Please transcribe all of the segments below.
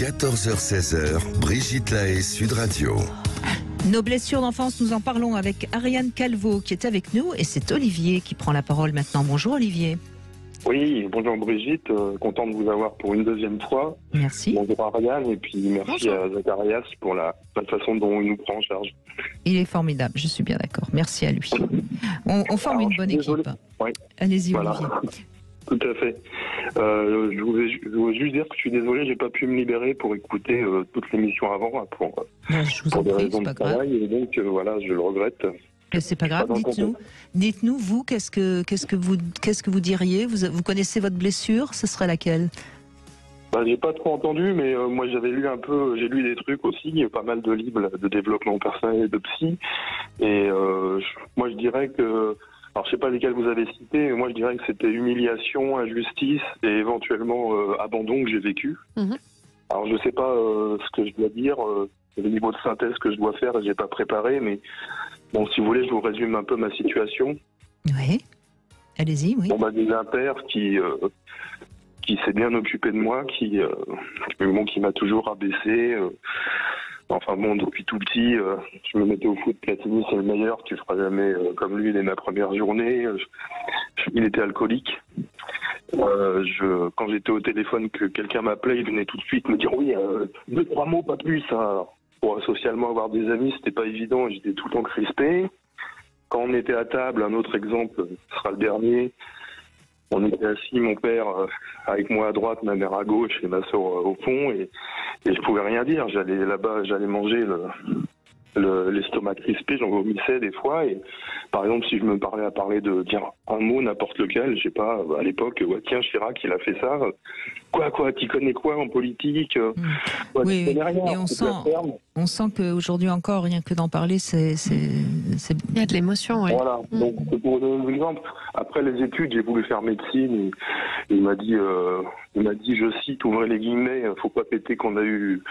14h-16h, Brigitte Lahaie, Sud Radio. Nos blessures d'enfance, nous en parlons avec Ariane Calvo qui est avec nous et c'est Olivier qui prend la parole maintenant. Bonjour Olivier. Oui, bonjour Brigitte, content de vous avoir pour une deuxième fois. Merci. Bonjour Ariane et puis merci à Zacharias pour la façon dont il nous prend en charge. Il est formidable, je suis bien d'accord. Merci à lui. On forme une bonne équipe. Oui. Allez-y voilà. Olivier. Tout à fait. Je voulais juste dire que je suis désolé, j'ai pas pu me libérer pour écouter toute l'émission avant pour Je vous en des prie, raisons c'est de pas grave. travail et donc voilà, je le regrette. Mais c'est pas grave, Pas dans le dites-nous, vous, qu'est-ce que vous diriez, vous connaissez votre blessure, ce serait laquelle? J'ai pas trop entendu, mais moi j'ai lu des trucs aussi, pas mal de livres de développement personnel et de psy, et moi je dirais que, alors je sais pas lesquels vous avez cités, mais moi je dirais que c'était humiliation, injustice et éventuellement abandon que j'ai vécu. Alors je sais pas ce que je dois dire, le niveau de synthèse que je dois faire, j'ai pas préparé, mais bon, si vous voulez, je vous résume un peu ma situation. Oui, allez-y, oui. Des un père qui s'est bien occupé de moi, qui m'a toujours abaissé. Depuis tout petit, je me mettais au foot, Platini c'est le meilleur, tu feras jamais comme lui dès ma première journée. Il était alcoolique. Quand j'étais au téléphone, que quelqu'un m'appelait, il venait tout de suite me dire oui, 2-3 mots, pas plus. Hein. Pour socialement avoir des amis, c'était pas évident, j'étais tout le temps crispé. Quand on était à table, un autre exemple, ce sera le dernier, on était assis, mon père avec moi à droite, ma mère à gauche et ma soeur au fond, et je pouvais rien dire. J'allais là-bas, j'allais manger l'estomac crispé, j'en vomissais des fois, et par exemple si je me parlais à parler de dire un mot, n'importe lequel, je sais pas, à l'époque, tiens Chirac il a fait ça, quoi, tu connais quoi en politique, Oui, tu connais rien, et on sent qu'aujourd'hui encore, rien que d'en parler, c'est... Il y a de l'émotion, oui. Voilà, donc pour donner un exemple, après les études, j'ai voulu faire médecine, et il m'a dit, je cite, ouvrez les guillemets, faut pas péter qu'on a eu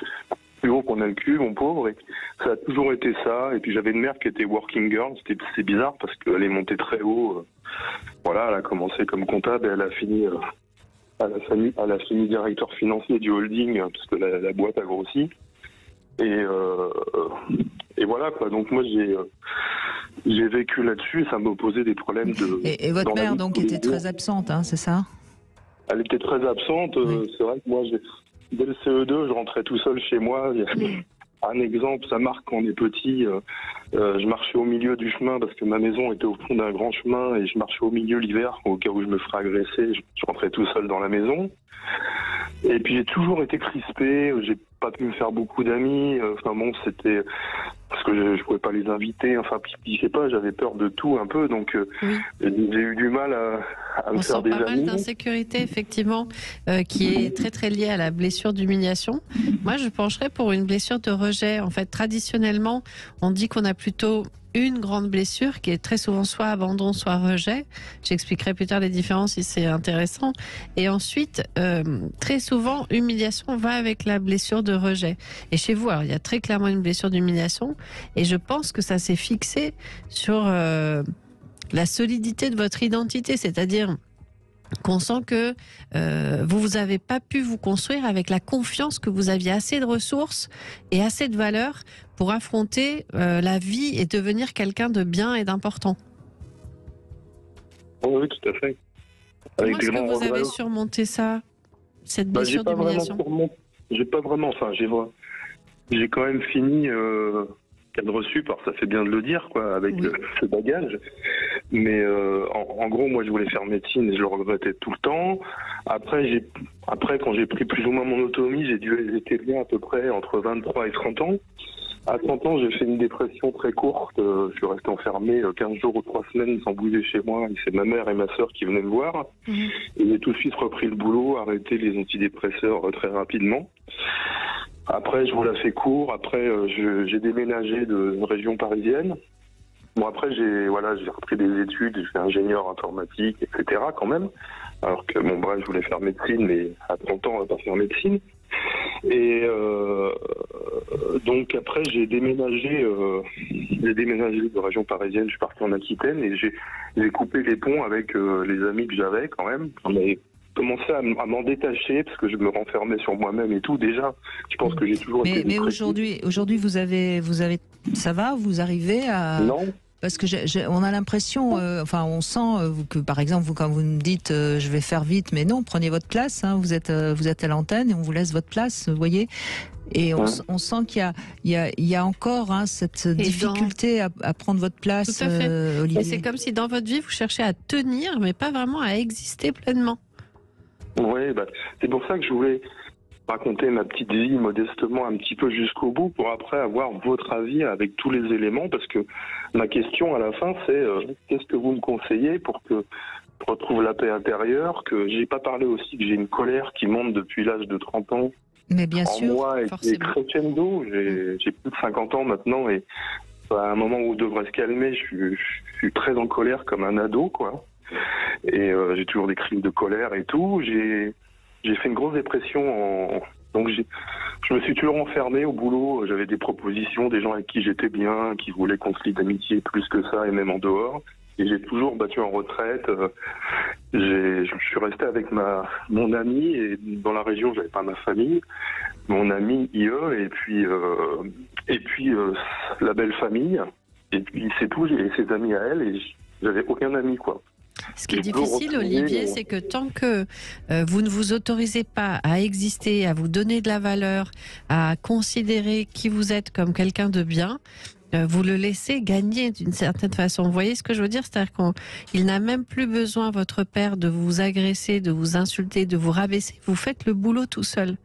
plus haut qu'on a le cul, mon pauvre, et ça a toujours été ça. Et puis j'avais une mère qui était working girl, c'est bizarre parce qu'elle est montée très haut. Elle a commencé comme comptable et elle a fini directeur financier du holding parce que la boîte a grossi. Et voilà quoi. Donc moi j'ai vécu là-dessus et ça m'a posé des problèmes de. Et votre mère donc était très absente, hein, c'est ça? Elle était très absente. Oui. C'est vrai que moi dès le CE2, je rentrais tout seul chez moi. Un exemple, ça marque quand on est petit. Je marchais au milieu du chemin parce que ma maison était au fond d'un grand chemin et je marchais au milieu l'hiver au cas où je me ferais agresser. Je rentrais tout seul dans la maison. Et puis j'ai toujours été crispé. J'ai pas pu me faire beaucoup d'amis. C'était parce que je pouvais pas les inviter. Je sais pas, j'avais peur de tout un peu. Donc j'ai eu du mal à me faire des amis. On sent pas mal d'insécurité, effectivement, qui est très très liée à la blessure d'humiliation. Moi, je pencherais pour une blessure de rejet. En fait, traditionnellement, on dit qu'on a plutôt une grande blessure qui est très souvent soit abandon, soit rejet. J'expliquerai plus tard les différences si c'est intéressant. Et ensuite, très souvent, humiliation va avec la blessure de rejet. Et chez vous, alors, il y a très clairement une blessure d'humiliation. Et je pense que ça s'est fixé sur la solidité de votre identité, c'est-à-dire qu'on sent que vous n'avez pas pu vous construire avec la confiance que vous aviez assez de ressources et assez de valeur pour affronter la vie et devenir quelqu'un de bien et d'important. Oui, tout à fait. Comment est-ce que vous avez surmonté ça, cette blessure d'humiliation? J'ai pas vraiment, j'ai quand même fini cadre sup, alors ça fait bien de le dire, quoi, avec ce bagage. Mais en gros, moi, je voulais faire médecine et je le regrettais tout le temps. Après, quand j'ai pris plus ou moins mon autonomie, j'étais bien à peu près entre 23 et 30 ans. À 30 ans, j'ai fait une dépression très courte. Je suis resté enfermé 15 jours ou 3 semaines sans bouger chez moi. Et c'est ma mère et ma sœur qui venaient me voir. Et j'ai tout de suite repris le boulot, arrêté les antidépresseurs très rapidement. Après, je vous la fais court. Après, j'ai déménagé de région parisienne. Bon, après, j'ai repris des études. J'ai fait ingénieur informatique, etc. quand même. Alors que, je voulais faire médecine, mais à 30 ans, on va pas faire médecine. Et donc après, j'ai déménagé de région parisienne. Je suis parti en Aquitaine et j'ai coupé les ponts avec les amis que j'avais quand même. commencé à m'en détacher parce que je me renfermais sur moi-même et tout. Déjà, je pense que j'ai toujours été... Mais aujourd'hui, vous avez, ça va, vous arrivez à... Non. Parce que on a l'impression, on sent que par exemple, quand vous me dites je vais faire vite, mais non, prenez votre place, hein, vous êtes à l'antenne et on vous laisse votre place, vous voyez. Et on sent qu'il y a encore cette difficulté à prendre votre place, Tout à fait. Olivier. Et c'est comme si dans votre vie, vous cherchez à tenir, mais pas vraiment à exister pleinement. Oui, c'est pour ça que je voulais raconter ma petite vie modestement un petit peu jusqu'au bout pour après avoir votre avis avec tous les éléments, parce que ma question à la fin c'est qu'est-ce que vous me conseillez pour que je retrouve la paix intérieure, que j'ai pas parlé aussi que j'ai une colère qui monte depuis l'âge de 30 ans Mais bien en sûr, moi et qui est forcément. crescendo. J'ai plus de 50 ans maintenant et à un moment où on devrait se calmer, je suis très en colère comme un ado, quoi. Et j'ai toujours des crises de colère et tout. J'ai fait une grosse dépression. Donc je me suis toujours enfermé au boulot. J'avais des propositions, des gens avec qui j'étais bien, qui voulaient qu'on se lie d'amitié plus que ça, et même en dehors. Et j'ai toujours battu en retraite. Je suis resté avec mon ami, et dans la région, j'avais pas ma famille. Mon ami IE, et puis la belle famille. Et puis c'est tout, j'ai ses amis à elle, et j'avais aucun ami, quoi. Ce qui est difficile, Olivier, c'est que tant que vous ne vous autorisez pas à exister, à vous donner de la valeur, à considérer qui vous êtes comme quelqu'un de bien, vous le laissez gagner d'une certaine façon. Vous voyez ce que je veux dire? C'est-à-dire qu'il n'a même plus besoin, votre père, de vous agresser, de vous insulter, de vous rabaisser. Vous faites le boulot tout seul.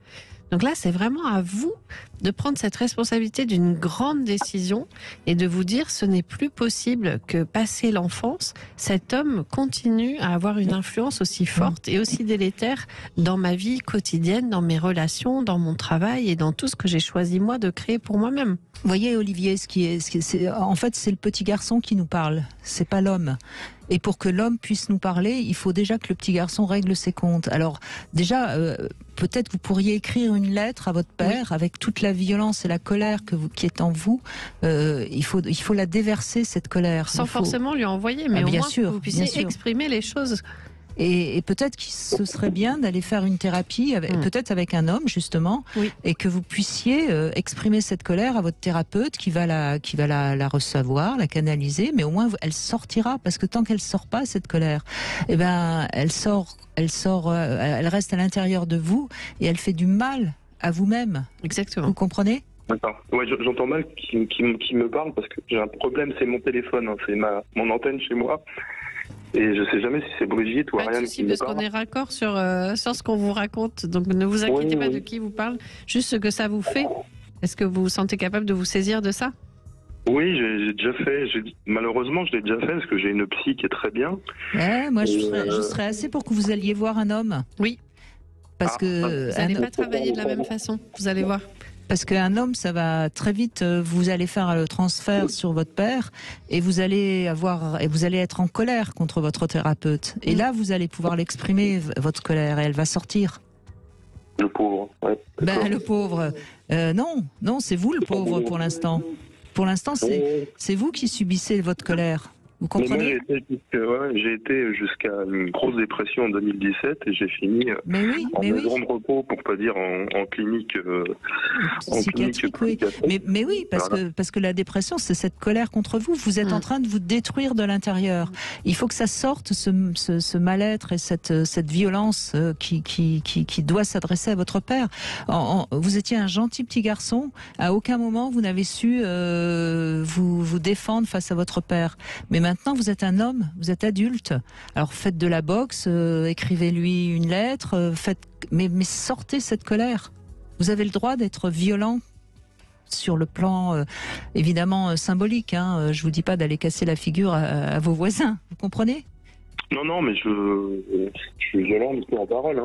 Donc là, c'est vraiment à vous de prendre cette responsabilité d'une grande décision et de vous dire ce n'est plus possible que, passé l'enfance, cet homme continue à avoir une influence aussi forte et aussi délétère dans ma vie quotidienne, dans mes relations, dans mon travail et dans tout ce que j'ai choisi moi de créer pour moi-même. Vous voyez, Olivier, en fait, c'est le petit garçon qui nous parle, c'est pas l'homme. Et pour que l'homme puisse nous parler, il faut déjà que le petit garçon règle ses comptes. Alors, déjà, peut-être vous pourriez écrire une lettre à votre père avec toute la violence et la colère qui est en vous. Il faut la déverser, cette colère. Sans forcément lui envoyer, mais au bien moins sûr, que vous puissiez bien sûr. exprimer les choses. Et peut-être que ce serait bien d'aller faire une thérapie, peut-être avec un homme justement, Oui. et que vous puissiez exprimer cette colère à votre thérapeute qui va la recevoir, la canaliser, mais au moins elle sortira, parce que tant qu'elle sort pas, cette colère, elle reste à l'intérieur de vous et elle fait du mal à vous-même. Exactement. Vous comprenez? D'accord. Ouais, j'entends mal qui me parle parce que j'ai un problème, c'est mon téléphone, c'est mon antenne chez moi. Et je sais jamais si c'est Brigitte ou Pas de Ariane souci, qui me parce parle. qu'on est raccord sur ce qu'on vous raconte. Donc ne vous inquiétez pas Oui. de qui vous parle, juste ce que ça vous fait. Est-ce que vous vous sentez capable de vous saisir de ça? Oui, j'ai déjà fait. Malheureusement, je l'ai déjà fait parce que j'ai une psy qui est très bien. Ouais, moi je serais assez pour que vous alliez voir un homme. Oui. Parce que Vous n'allez pas travailler de la même façon, vous allez voir. Parce qu'un homme, ça va très vite. Vous allez faire le transfert sur votre père et vous allez être en colère contre votre thérapeute. Et là, vous allez pouvoir l'exprimer, votre colère, et elle va sortir. Le pauvre. Ouais, Le pauvre. Non, c'est vous le pauvre pour l'instant. Pour l'instant, c'est vous qui subissez votre colère. Vous comprenez? J'ai été jusqu'à une grosse dépression en 2017 et j'ai fini en maison de repos, pour pas dire en clinique psychiatrique. Oui. Mais oui, parce que la dépression, c'est cette colère contre vous. Vous êtes en train de vous détruire de l'intérieur. Il faut que ça sorte, ce mal-être et cette violence qui doit s'adresser à votre père. Vous étiez un gentil petit garçon. À aucun moment vous n'avez su vous défendre face à votre père. Mais maintenant, vous êtes un homme, vous êtes adulte. Alors faites de la boxe, écrivez-lui une lettre, mais sortez cette colère. Vous avez le droit d'être violent sur le plan, évidemment, symbolique. Je vous dis pas d'aller casser la figure à vos voisins. Vous comprenez? Non, mais je suis violent en parole.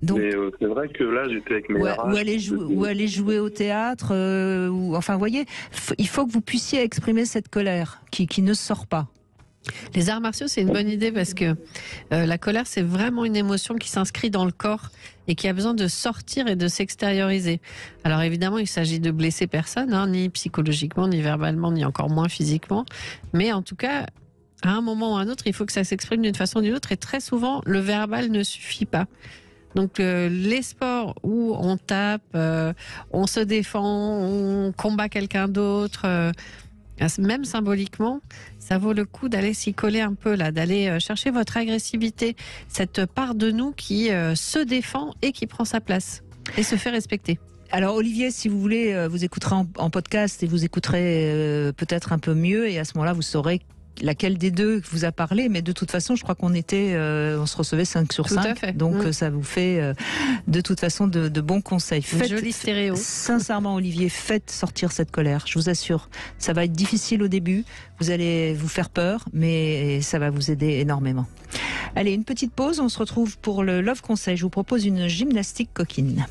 Donc, mais c'est vrai que là, j'étais avec mes ou aller jouer au théâtre, vous voyez, il faut que vous puissiez exprimer cette colère qui ne sort pas. Les arts martiaux, c'est une bonne idée parce que la colère, c'est vraiment une émotion qui s'inscrit dans le corps et qui a besoin de sortir et de s'extérioriser. Alors évidemment, il s'agit de blesser personne, ni psychologiquement, ni verbalement, ni encore moins physiquement. Mais en tout cas, À un moment ou à un autre, il faut que ça s'exprime d'une façon ou d'une autre. Et très souvent, le verbal ne suffit pas. Donc les sports où on tape, on se défend, on combat quelqu'un d'autre, même symboliquement, ça vaut le coup d'aller s'y coller un peu là, d'aller chercher votre agressivité, cette part de nous qui se défend et qui prend sa place et se fait respecter. Alors Olivier, si vous voulez, vous écouterez en podcast et vous écouterez peut-être un peu mieux et à ce moment-là, vous saurez laquelle des deux vous a parlé, mais de toute façon, je crois qu'on on se recevait 5 sur 5, donc ça vous fait de toute façon de bons conseils. Joli stéréo. Sincèrement, Olivier, faites sortir cette colère, je vous assure. Ça va être difficile au début, vous allez vous faire peur, mais ça va vous aider énormément. Allez, une petite pause, on se retrouve pour le Love Conseil. Je vous propose une gymnastique coquine.